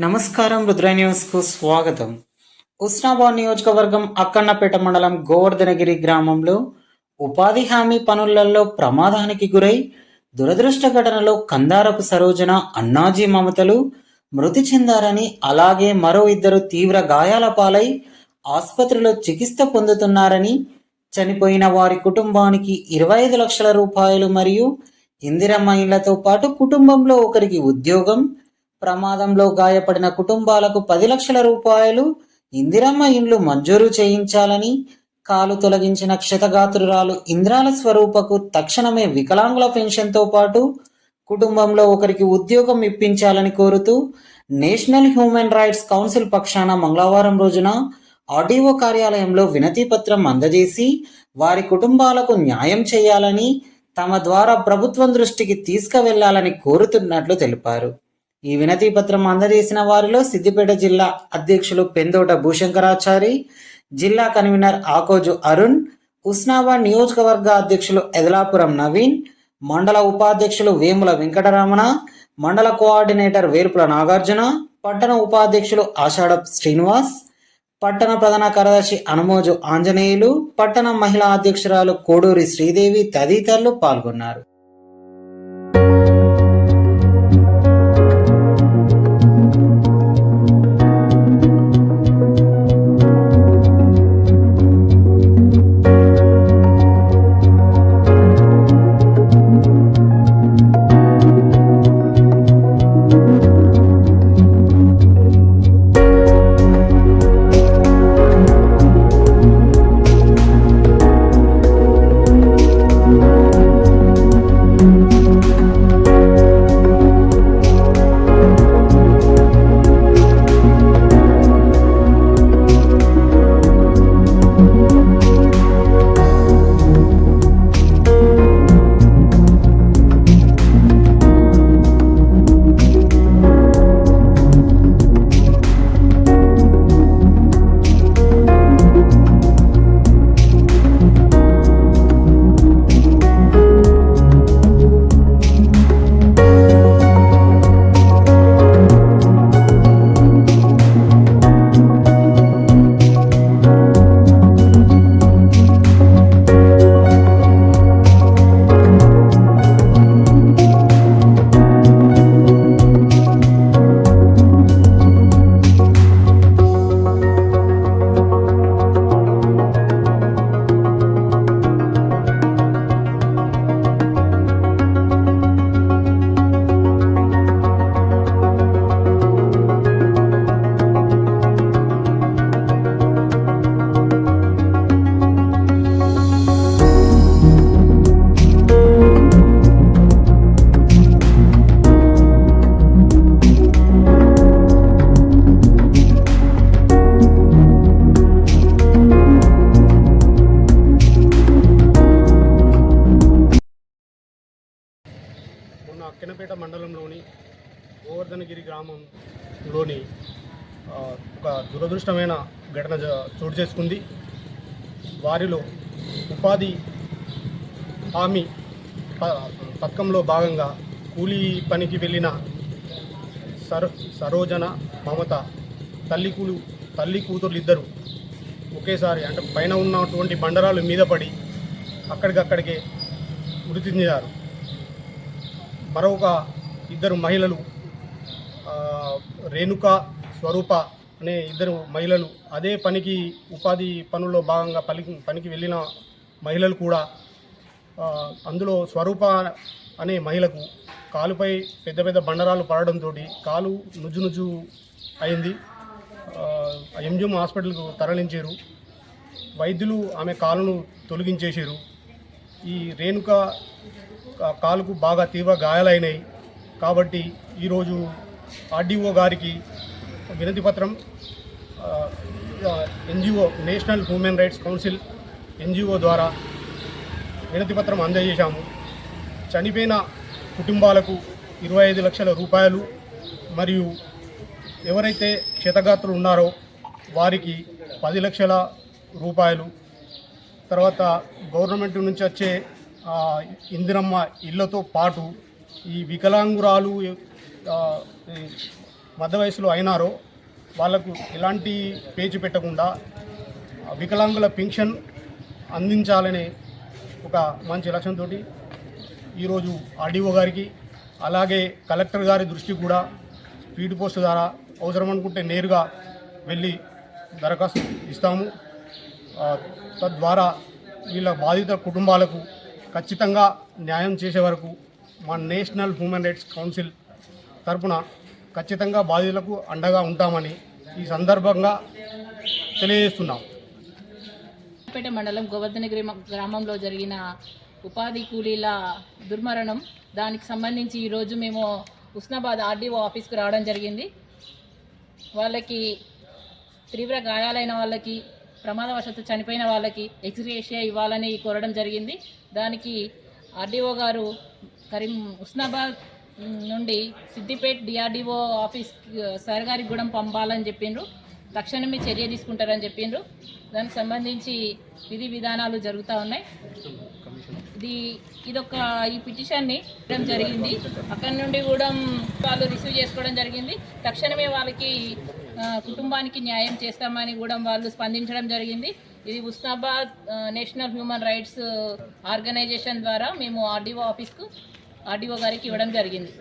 నమస్కారం, రుద్ర న్యూస్కు స్వాగతం. ఉస్నాబాద్ నియోజకవర్గం అక్కన్నపేట మండలం గోవర్ధనగిరి గ్రామంలో ఉపాధి హామీ పనులలో ప్రమాదానికి గురై దురదృష్ట ఘటనలో కందారపు సరోజన, అన్నాజీ మమతలు మృతి చెందారని, అలాగే మరో ఇద్దరు తీవ్ర గాయాల పాలై ఆసుపత్రిలో చికిత్స పొందుతున్నారని, చనిపోయిన వారి కుటుంబానికి 25 లక్షల రూపాయలు మరియు ఇందిరమ్మ ఇళ్లతో పాటు కుటుంబంలో ఒకరికి ఉద్యోగం, ప్రమాదంలో గాయపడిన కుటుంబాలకు 10 లక్షల రూపాయలు ఇందిరమ్మ ఇండ్లు మంజూరు చేయించాలని, కాలు తొలగించిన క్షతగాత్రురాలు ఇంద్రాల స్వరూపకు తక్షణమే వికలాంగుల పెన్షన్తో పాటు కుటుంబంలో ఒకరికి ఉద్యోగం ఇప్పించాలని కోరుతూ నేషనల్ హ్యూమన్ రైట్స్ కౌన్సిల్ పక్షాన మంగళవారం రోజున ఆర్డీఓ కార్యాలయంలో వినతి పత్రం అందజేసి వారి కుటుంబాలకు న్యాయం చేయాలని, తమ ద్వారా ప్రభుత్వం దృష్టికి తీసుకువెళ్లాలని కోరుతున్నట్లు తెలిపారు. ఈ వినతి పత్రం అందజేసిన వారిలో సిద్దిపేట జిల్లా అధ్యక్షులు పెందోట భూశంకరాచారి, జిల్లా కన్వీనర్ ఆకోజు అరుణ్, ఉస్నాబాద్ నియోజకవర్గ అధ్యక్షులు ఎదలాపురం నవీన్, మండల ఉపాధ్యక్షులు వేముల వెంకటరమణ, మండల కోఆర్డినేటర్ వేర్పుల నాగార్జున, పట్టణ ఉపాధ్యక్షులు ఆషాఢ శ్రీనివాస్, పట్టణ ప్రధాన కార్యదర్శి అనుమోజు ఆంజనేయులు, పట్టణ మహిళా అధ్యక్షురాలు కోడూరి శ్రీదేవి తదితరులు పాల్గొన్నారు. అక్కన్నపేట మండలంలోని గోవర్ధనగిరి గ్రామంలోని ఒక దురదృష్టమైన ఘటన చోటు చేసుకుంది. వారిలో ఉపాధి హామీ పథకంలో భాగంగా కూలీ పనికి వెళ్ళిన సరోజన, మమత తల్లి కూతురు ఇద్దరు ఒకేసారి అంటే పైన ఉన్నటువంటి బండరాలు మీద పడి అక్కడికక్కడికే మృతి చెందారు. మరొక ఇద్దరు మహిళలు రేణుక, స్వరూప అనే ఇద్దరు మహిళలు అదే పనికి ఉపాధి పనుల్లో భాగంగా పనికి వెళ్ళిన మహిళలు కూడా అందులో స్వరూప అనే మహిళకు కాలుపై పెద్ద పెద్ద బండరాలు పడడంతో కాలు నుజ్జు అయింది. ఎంజిఎం హాస్పిటల్కు తరలించారు. వైద్యులు ఆమె కాలును తొలగించేశారు. ఈ రేణుక కాలుకు బాగా తీవ్ర గాయాలైనాయి. కాబట్టి ఈరోజు ఆర్డీఓ గారికి వినతి పత్రం NGO national human rights council NGO ద్వారా వినతి పత్రం అందజేశాము. చనిపోయిన కుటుంబాలకు 25 లక్షల రూపాయలు మరియు ఎవరైతే క్షతగాత్రులు ఉన్నారో వారికి 10 లక్షల రూపాయలు, తర్వాత గవర్నమెంట్ నుంచి వచ్చే ఇందిరమ్మ ఇళ్లతో పాటు ఈ వికలాంగురాలు మధ్య వయసులో అయినారో వాళ్లకు ఎలాంటి పేచి పెట్టకుండా వికలాంగుల పెన్షన్ అందించాలనే ఒక మంచి లక్ష్యంతో ఈరోజు ఆర్డీఓ గారికి అలాగే కలెక్టర్ గారి దృష్టి కూడా స్పీడ్ పోస్ట్ ద్వారా అవసరం అనుకుంటే నేరుగా వెళ్ళి దరఖాస్తు ఇస్తాము. తద్వారా వీళ్ళ బాధిత కుటుంబాలకు ఖచ్చితంగా న్యాయం చేసే వరకు మా నేషనల్ హ్యూమన్ రైట్స్ కౌన్సిల్ తరపున ఖచ్చితంగా బాధితులకు అండగా ఉంటామని ఈ సందర్భంగా తెలియజేస్తున్నాం. పేట మండలం గోవర్ధనగిరి గ్రామంలో జరిగిన ఉపాధి కూలీల దుర్మరణం దానికి సంబంధించి ఈరోజు మేము ఉస్నాబాద్ ఆర్డీఓ ఆఫీస్కి రావడం జరిగింది. వాళ్ళకి తీవ్ర గాయాలైన వాళ్ళకి, ప్రమాదవశాత్తు చనిపోయిన వాళ్ళకి ఎక్స్గ్రేషియా ఇవ్వాలని కోరడం జరిగింది. దానికి ఆర్డీఓ గారు ఉస్నాబాద్ నుండి సిద్దిపేట డిఆర్డీఓ ఆఫీస్ సార్ గారికి కూడా పంపాలని చెప్పిండ్రు. తక్షణమే చర్య తీసుకుంటారని చెప్పిండ్రు. దానికి సంబంధించి విధి విధానాలు జరుగుతూ ఉన్నాయి. ఈ పిటిషన్ని ఇవ్వడం జరిగింది. అక్కడి నుండి కూడా వాళ్ళు రిసీవ్ చేసుకోవడం జరిగింది. తక్షణమే వాళ్ళకి కుటుంబానికి న్యాయం చేస్తామని కూడా వాళ్ళు స్పందించడం జరిగింది. ఇది Usnabad national human rights organisation ద్వారా మేము ఆర్డీఓ గారికి ఇవ్వడం జరిగింది.